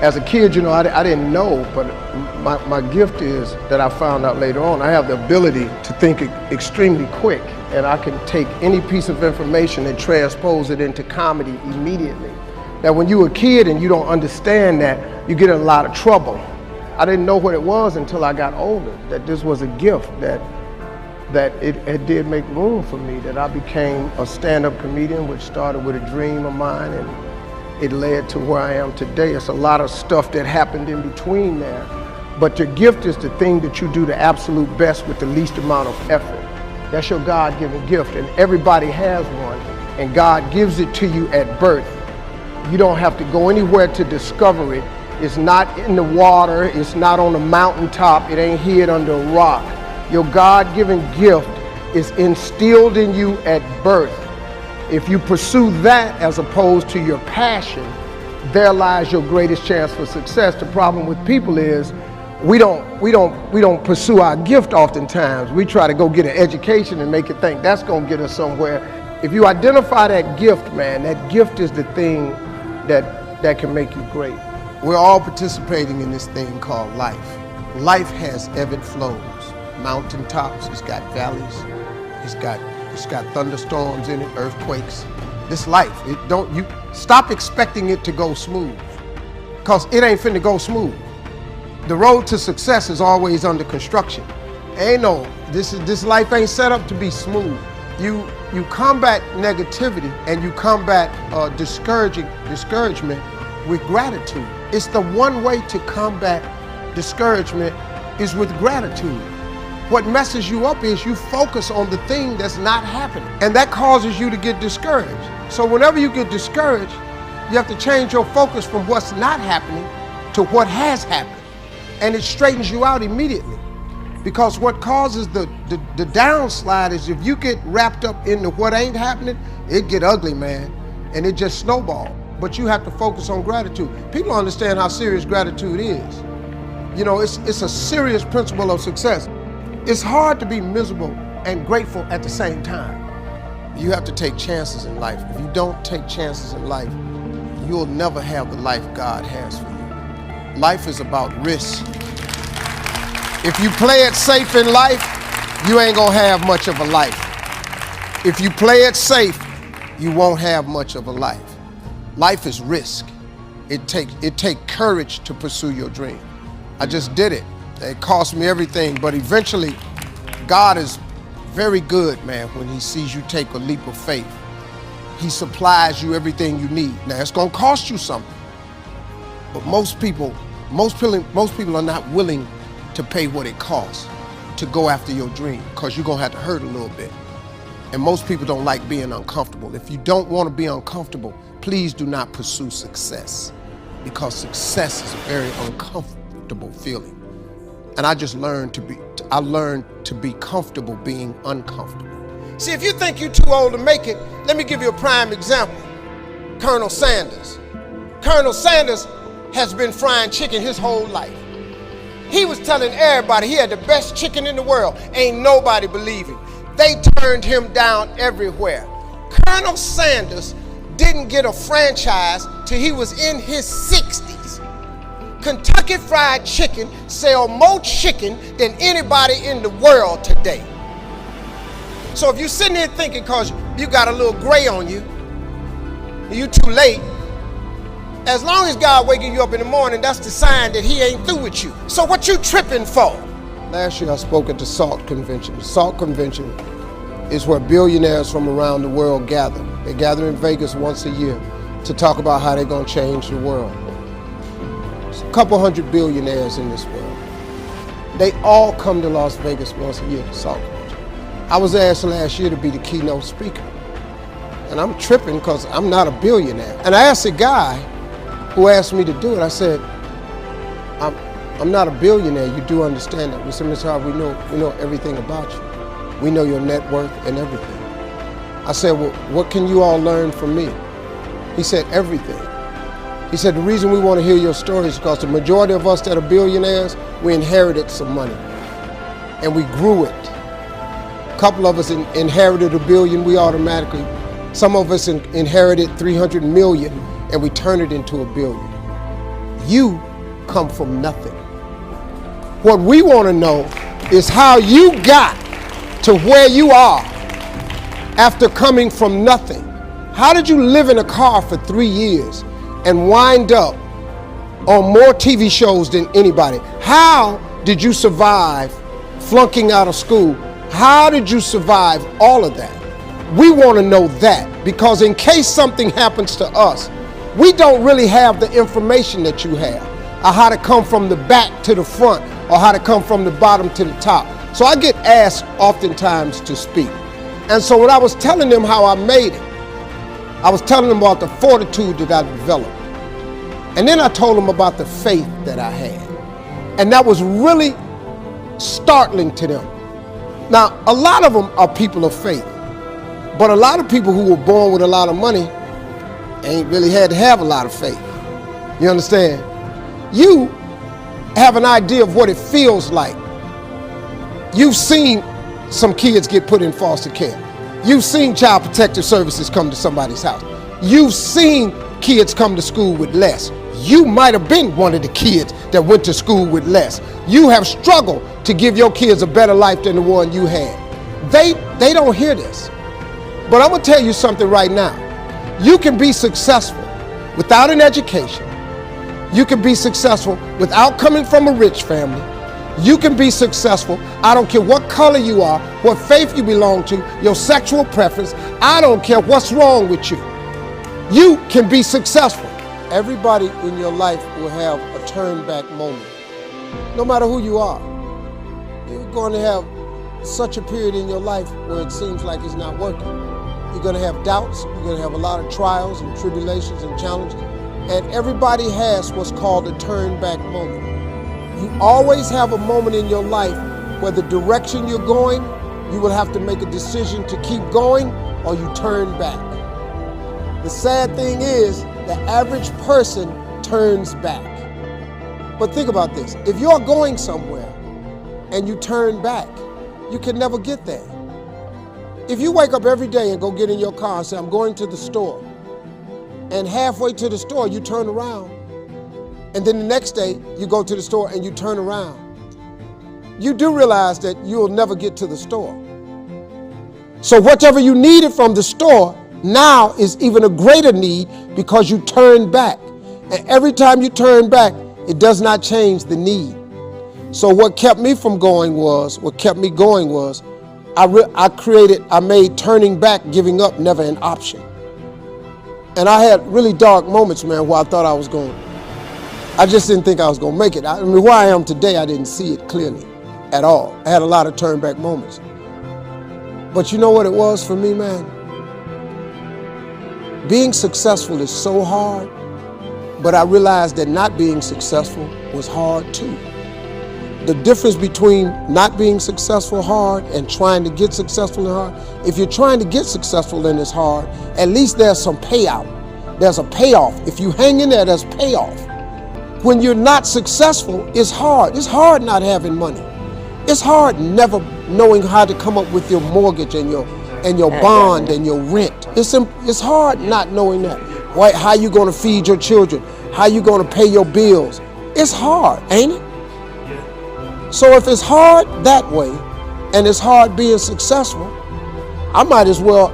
As a kid, I didn't know, but my gift is that I found out later on, I have the ability to think extremely quick, and I can take any piece of information and transpose it into comedy immediately. That when you're a kid and you don't understand that, you get in a lot of trouble. I didn't know what it was until I got older, that this was a gift, that it did make room for me, that I became a stand-up comedian, which started with a dream of mine, and it led to where I am today. It's a lot of stuff that happened in between there. But your gift is the thing that you do the absolute best with the least amount of effort. That's your God-given gift, and everybody has one, and God gives it to you at birth. You don't have to go anywhere to discover it. It's not in the water, it's not on a mountaintop, it ain't hid under a rock. Your God-given gift is instilled in you at birth. If you pursue that as opposed to your passion, there lies your greatest chance for success. The problem with people is we don't pursue our gift oftentimes. We try to go get an education and make it think that's gonna get us somewhere. If you identify that gift, man, that gift is the thing that can make you great. We're all participating in this thing called life. Life has ebb and flows, mountaintops, it's got valleys, it's got thunderstorms in it, earthquakes. This life, you stop expecting it to go smooth, because it ain't finna go smooth. The road to success is always under construction. This life ain't set up to be smooth. You combat negativity and you combat discouragement with gratitude. It's the one way to combat discouragement is with gratitude. What messes you up is you focus on the thing that's not happening, and that causes you to get discouraged. So whenever you get discouraged, you have to change your focus from what's not happening to what has happened, and it straightens you out immediately. Because what causes the downslide is if you get wrapped up into what ain't happening, it get ugly, man, and it just snowballs. But you have to focus on gratitude. People don't understand how serious gratitude is. It's a serious principle of success. It's hard to be miserable and grateful at the same time. You have to take chances in life. If you don't take chances in life, you'll never have the life God has for you. Life is about risk. If you play it safe in life, you ain't gonna have much of a life. If you play it safe, you won't have much of a life. Life is risk. It takes courage to pursue your dream. I just did it. It cost me everything, but eventually God is very good, man, when he sees you take a leap of faith. He supplies you everything you need. Now it's gonna cost you something, but most people are not willing to pay what it costs to go after your dream, because you're gonna have to hurt a little bit. And most people don't like being uncomfortable. If you don't wanna be uncomfortable, please do not pursue success, because success is a very uncomfortable feeling. And I learned to be comfortable being uncomfortable. See, if you think you're too old to make it, let me give you a prime example. Colonel Sanders. Colonel Sanders has been frying chicken his whole life. He was telling everybody he had the best chicken in the world. Ain't nobody believe him. They turned him down everywhere. Colonel Sanders didn't get a franchise till he was in his 60s. Kentucky Fried Chicken sell more chicken than anybody in the world today. So if you're sitting there thinking because you got a little gray on you, you too late, as long as God waking you up in the morning, that's the sign that he ain't through with you. So what you tripping for? Last year I spoke at the SALT convention. The SALT convention is where billionaires from around the world gather. They gather in Vegas once a year to talk about how they're gonna change the world. There's a couple hundred billionaires in this world. They all come to Las Vegas once a year to SALT convention. I was asked last year to be the keynote speaker. And I'm tripping because I'm not a billionaire. And I asked a guy who asked me to do it, I said, I'm not a billionaire, you do understand that. We said, Mr. Howard, we know everything about you. We know your net worth and everything. I said, well, what can you all learn from me? He said, everything. He said, the reason we want to hear your story is because the majority of us that are billionaires, we inherited some money and we grew it. A couple of us inherited $1 billion, we automatically, some of us inherited 300 million and we turned it into $1 billion. You come from nothing. What we want to know is how you got to where you are after coming from nothing. How did you live in a car for 3 years and wind up on more TV shows than anybody? How did you survive flunking out of school? How did you survive all of that? We want to know that, because in case something happens to us, we don't really have the information that you have, or how to come from the back to the front, or how to come from the bottom to the top. So I get asked oftentimes to speak. And so when I was telling them how I made it, I was telling them about the fortitude that I developed. And then I told them about the faith that I had. And that was really startling to them. Now, a lot of them are people of faith, but a lot of people who were born with a lot of money ain't really had to have a lot of faith. You understand? You have an idea of what it feels like. You've seen some kids get put in foster care. You've seen child protective services come to somebody's house. You've seen kids come to school with less. You might have been one of the kids that went to school with less. You have struggled to give your kids a better life than the one you had. They don't hear this. But I'm gonna tell you something right now. You can be successful without an education. You can be successful without coming from a rich family. You can be successful. I don't care what color you are, what faith you belong to, your sexual preference. I don't care what's wrong with you. You can be successful. Everybody in your life will have a turn back moment. No matter who you are, you're going to have such a period in your life where it seems like it's not working. You're going to have doubts. You're going to have a lot of trials and tribulations and challenges. And everybody has what's called a turn back moment. You always have a moment in your life where the direction you're going, you will have to make a decision to keep going or you turn back. The sad thing is, the average person turns back. But think about this. If you're going somewhere and you turn back, you can never get there. If you wake up every day and go get in your car and say, I'm going to the store, and halfway to the store, you turn around, and then the next day, you go to the store and you turn around, you do realize that you'll never get to the store. So whatever you needed from the store now is even a greater need because you turn back. And every time you turn back, it does not change the need. So what kept me going was, I made turning back, giving up, never an option. And I had really dark moments, man, where I thought I just didn't think I was gonna make it. I mean, where I am today, I didn't see it clearly at all. I had a lot of turn back moments. But you know what it was for me, man? Being successful is so hard, but I realized that not being successful was hard too. The difference between not being successful hard and trying to get successful and hard, if you're trying to get successful and it's hard, at least there's some payout. There's a payoff. If you hang in there, there's payoff. When you're not successful, it's hard. It's hard not having money. It's hard never knowing how to come up with your mortgage and your bond and your rent. It's hard not knowing that. Right? How you gonna feed your children? How you gonna pay your bills? It's hard, ain't it? So if it's hard that way, and it's hard being successful, I might as well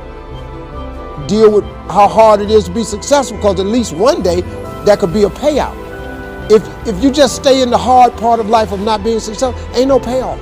deal with how hard it is to be successful, because at least one day that could be a payout. If you just stay in the hard part of life of not being successful, ain't no payoff.